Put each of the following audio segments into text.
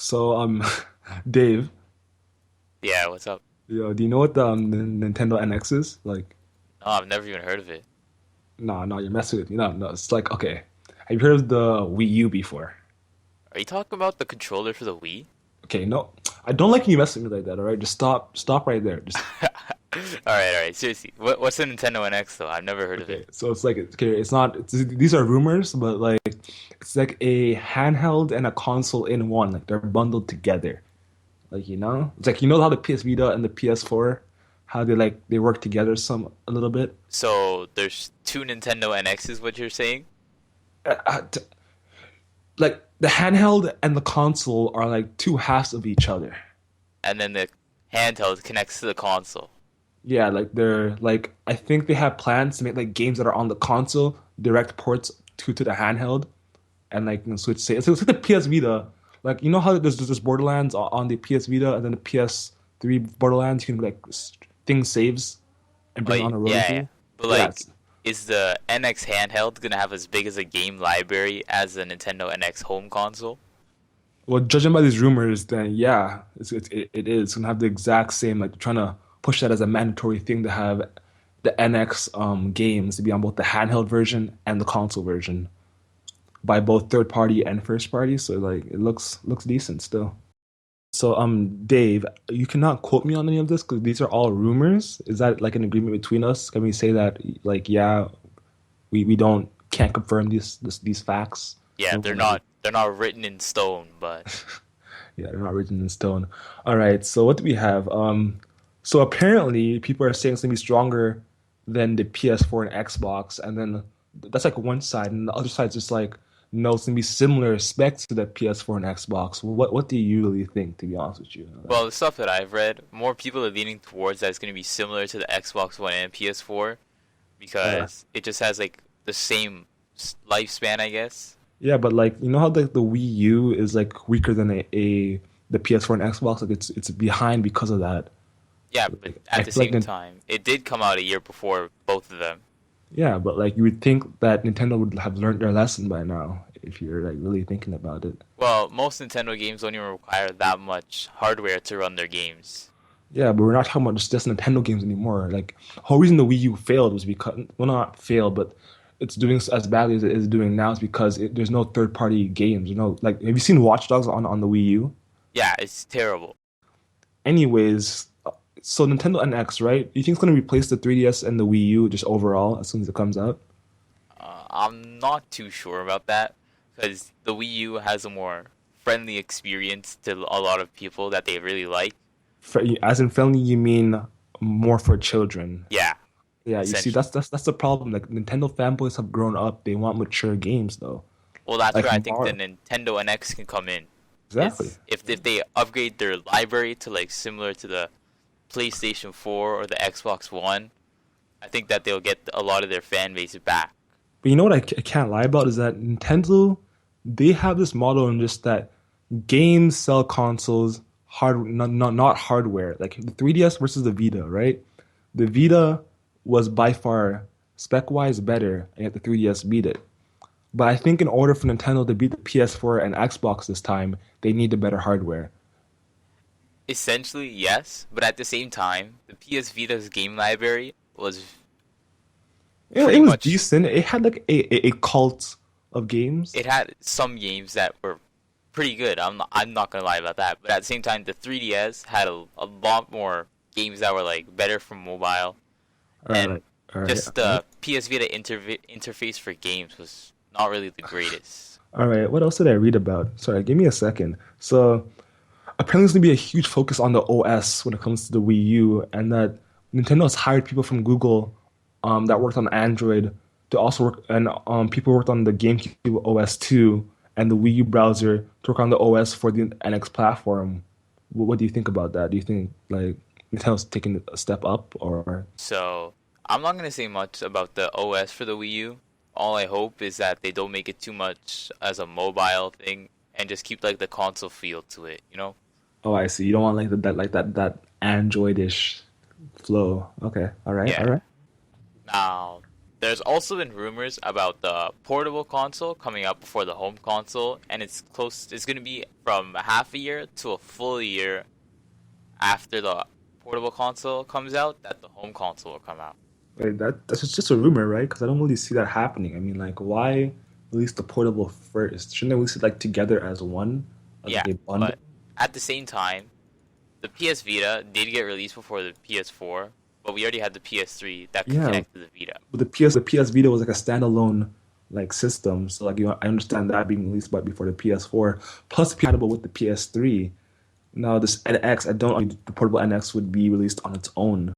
So, Dave, Yeah, what's up? do you know what the Nintendo NX is? Like, No, I've never even heard of it. no, no, you're messing with me. No, no, it's like, okay. Have you heard of the Wii U before? Are you talking about the controller for the Wii? Okay, no, I don't like you messing with me like that. All right, just stop right there. Just All right. Seriously, what's the Nintendo NX though? I've never heard of it. okay. So it's like, okay, it's not. These are rumors, but like, it's like a handheld and a console in one. Like they're bundled together. Like it's like how the PS Vita and the PS4, how they work together some a little bit. So there's two Nintendo NXs, what you're saying? Uh, uh, like the handheld and the console are like two halves of each other. And then the handheld connects to the console. Yeah, like they're like I think they have plans to make like games that are on the console direct ports to the handheld and like switch say it's like the PS Vita. Like how there's Borderlands on the PS Vita and then the PS3 Borderlands you can like things saves and Oh bring it on a road with yeah. you. But Yeah, like, is the NX handheld gonna have as big as a game library as the Nintendo NX home console? well, judging by these rumors, then yeah, it is gonna have the exact same. Like they're trying to push that as a mandatory thing to have the NX games to be on both the handheld version and the console version by both third party and first party. So like it looks decent still. So Dave, you cannot quote me on any of this because these are all rumors. Is that like an agreement between us? Can we say that like yeah, we don't can't confirm these facts? Yeah, No, they're like, not written in stone, but yeah, they're not written in stone. All right, so what do we have? So apparently people are saying it's gonna be stronger than the PS4 and Xbox, and then that's like one side, and the other side's just like, no, it's gonna be similar specs to the PS4 and Xbox. What do you really think, to be honest with you? well, the stuff that I've read, more people are leaning towards that it's going to be similar to the Xbox One and PS4 Uh, because it just has like the same lifespan, I guess. yeah, but like how the Wii U is like weaker than a the PS4 and Xbox, like it's behind because of that. Yeah, but Like, I at the feel like same time, it did come out a year before both of them. yeah, but like you would think that Nintendo would have learned their lesson by now if you're like really thinking about it. Well, most Nintendo games don't even require that much hardware to run their games. Yeah, but we're not talking about just Nintendo games anymore. Like, the whole reason the Wii U failed was because, well, not failed, but it's doing as badly as it is doing now is because there's no third-party games. Like, have you seen Watch Dogs on the Wii U? Yeah, it's terrible. Anyways, so Nintendo NX, right? You think it's gonna replace the 3DS and the Wii U just overall as soon as it comes out? I'm not too sure about that because the Wii U has a more friendly experience to a lot of people that they really like. As in friendly, you mean more for children? Yeah, Yeah, you see, essentially. that's the problem. Like Nintendo fanboys have grown up; they want mature games, though. Well, that's Like where I think the Mario, Nintendo NX can come in. exactly. Is if they upgrade their library to like similar to the PlayStation 4 or the Xbox One, I think that they'll get a lot of their fan base back. But you know what I can't lie about is that Nintendo, they have this model in just that games sell consoles, not hardware. Like the 3DS versus the Vita, right? The Vita was by far spec wise better, and yet the 3DS beat it. But I think in order for Nintendo to beat the PS4 and Xbox this time, they need the better hardware. Essentially, yes, but at the same time, the PS Vita's game library was It pretty was much. decent. It had like a cult of games. It had some games that were pretty good. I'm not gonna lie about that. But at the same time, the 3DS had a lot more games that were like better for mobile, All and right, all right, just all right. the PS Vita interface for games was not really the greatest. All right. What else did I read about? Sorry, give me a second. So apparently there's gonna be a huge focus on the OS when it comes to the Wii U, and that Nintendo has hired people from Google that worked on Android to also work, and people worked on the GameCube OS too, and the Wii U browser to work on the OS for the NX platform. What do you think about that? Do you think like Nintendo's taking a step up, or So I'm not gonna say much about the OS for the Wii U. All I hope is that they don't make it too much as a mobile thing and just keep like the console feel to it, you know? oh, I see. You don't want like that Androidish flow. Okay. All right. All Yeah. right. Now, There's also been rumors about the portable console coming out before the home console, and it's close. It's going to be from a half a year to a full year after the portable console comes out that the home console will come out. Like that's just a rumor, right? Because I don't really see that happening. I mean, like, why release the portable first? Shouldn't they release it like together as one, as Yeah, like a bundle? but at the same time, the PS Vita did get released before the PS4, but we already had the PS3 that could Yeah, connect to the Vita. but the PS Vita was like a standalone like system. So like I understand that being released but before the PS4, plus compatible with the PS3. Now this NX, I don't think the portable NX would be released on its own.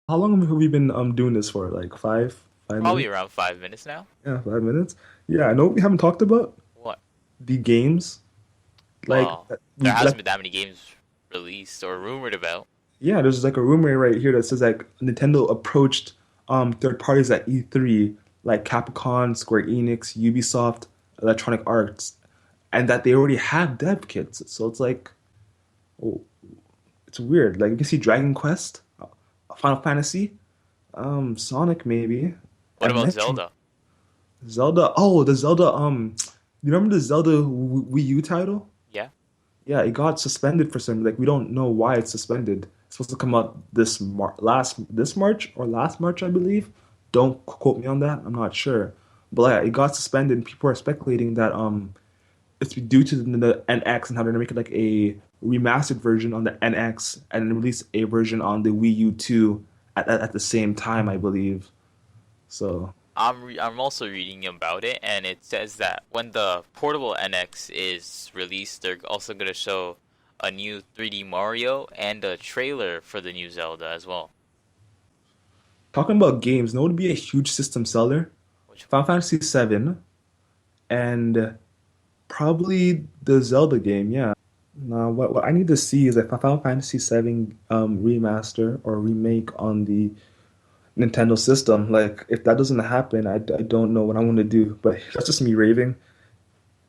How long have we been doing this for? Like five Probably minutes? around 5 minutes now. Yeah, 5 minutes. Yeah, I know what we haven't talked about What? the games. Like Well, we there hasn't like been that many games released or rumored about. yeah, there's like a rumor right here that says like Nintendo approached third parties at E3 like Capcom, Square Enix, Ubisoft, Electronic Arts, and that they already have dev kits. So it's like oh, it's weird. Like you can see Dragon Quest, Final Fantasy, Sonic maybe, What and about Metro, Zelda? Zelda. Oh, the Zelda. You remember the Zelda Wii U title? Yeah. Yeah, it got suspended for some like we don't know why it's suspended. It's supposed to come out this March or last March, I believe. Don't quote me on that. I'm not sure. But yeah, it got suspended and people are speculating that it's due to the NX and how they're gonna make it like a remastered version on the NX and then release a version on the Wii U 2 at the same time, I believe. So I'm also reading about it, and it says that when the portable NX is released, they're also gonna show a new 3D Mario and a trailer for the new Zelda as well. talking about games, no would be a huge system seller. Which Final Fantasy VII and probably the Zelda game, yeah. Now, what I need to see is a Final Fantasy VII remaster or remake on the Nintendo system. Like, if that doesn't happen, I don't know what I'm gonna do. But that's just me raving.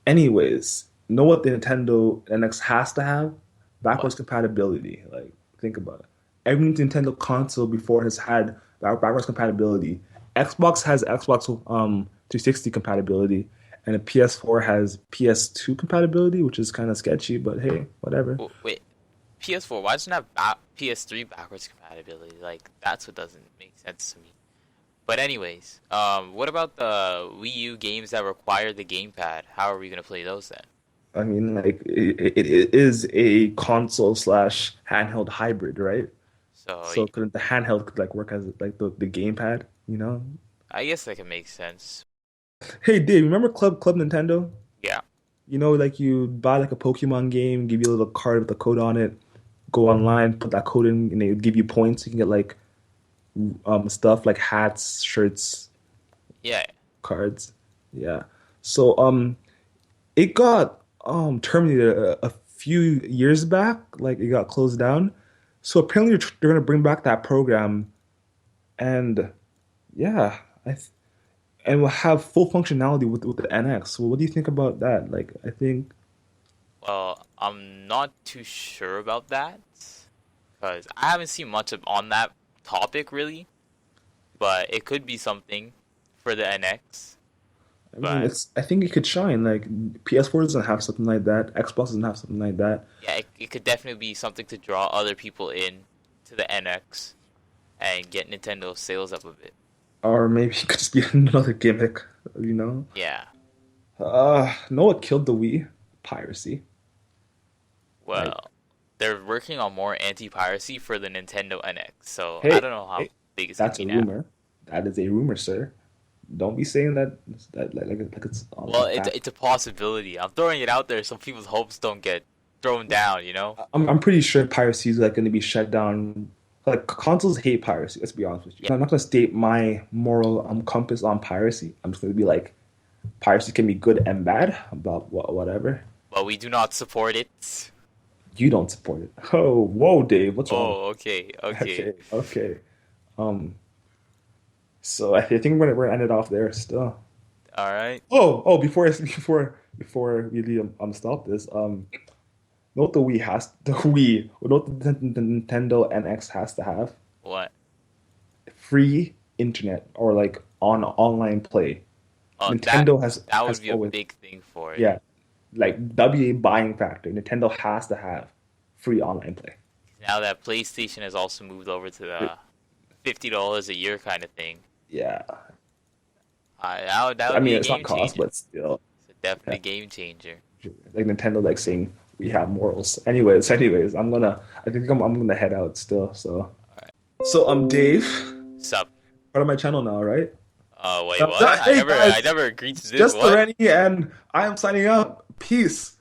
Anyways, know what the Nintendo NX has to have? what? Backwards compatibility. Like, think about it. Every Nintendo console before has had backwards compatibility. Xbox has Xbox 360 compatibility, and the PS4 has PS2 compatibility, which is kind of sketchy, but hey, whatever. Wait, PS4. Why doesn't it have PS3 backwards compatibility? Like that's what doesn't make sense to me. But anyways, what about the Wii U games that require the gamepad? How are we gonna play those then? I mean, like it is a console slash handheld hybrid, right? So So couldn't the handheld could like work as like the gamepad, you know? I guess that can make sense. Hey Dave, remember Club Nintendo? Yeah. You know, like you buy like a Pokemon game, give you a little card with a code on it, go online, put that code in, and they give you points. You can get like stuff like hats, shirts, Yeah. cards. Yeah. So it got terminated a few years back, like it got closed down. So apparently they're gonna bring back that program, and yeah, and we'll have full functionality with the NX. So what do you think about that? Like, I think Well, I'm not too sure about that because I haven't seen much on that topic really, but it could be something for the NX. I mean But it's I think it could shine. Like PS4 doesn't have something like that. Xbox doesn't have something like that. yeah, it could definitely be something to draw other people in to the NX and get Nintendo sales up a bit. Or maybe it could just be another gimmick, you know? Yeah. know what killed the Wii? Piracy. Like, Well, they're working on more anti-piracy for the Nintendo NX, so I hey, don't know how hey, big it's gonna that's be a now. rumor. That is a rumor, sir. Don't be saying that like it's all Well, a it's fact. it's a possibility. I'm throwing it out there so people's hopes don't get thrown down, you know? I'm pretty sure piracy is like going to be shut down. Like consoles hate piracy. Let's be honest with you. I'm not going to state my moral compass on piracy. I'm just going to be like piracy can be good and bad about whatever. But we do not support it. You don't support it. Oh, whoa, Dave, what's wrong? Oh, okay, okay. Okay, okay. Um, so I think we're gonna end it off there still. All right. Oh, before we leave, stop this. Know what the Wii has the Wii, know what the Nintendo NX has to have? What? Free internet or like on online play. Oh, Nintendo that would has be a always, big thing for it. yeah, like WA buying factor. Nintendo has to have free online play. Now that PlayStation has also moved over to the $50 a year kind of thing, Yeah, that I would be mean a it's not game cost, changer. but still, It's definitely yeah, a game changer. like Nintendo like saying we have morals. Anyways, I think I'm gonna head out still. So All right, Dave, sup? part of my channel now, right? Wait, what? Hey I guys, never agreed to it's this. just the What? Rennie, and I am signing out. Peace.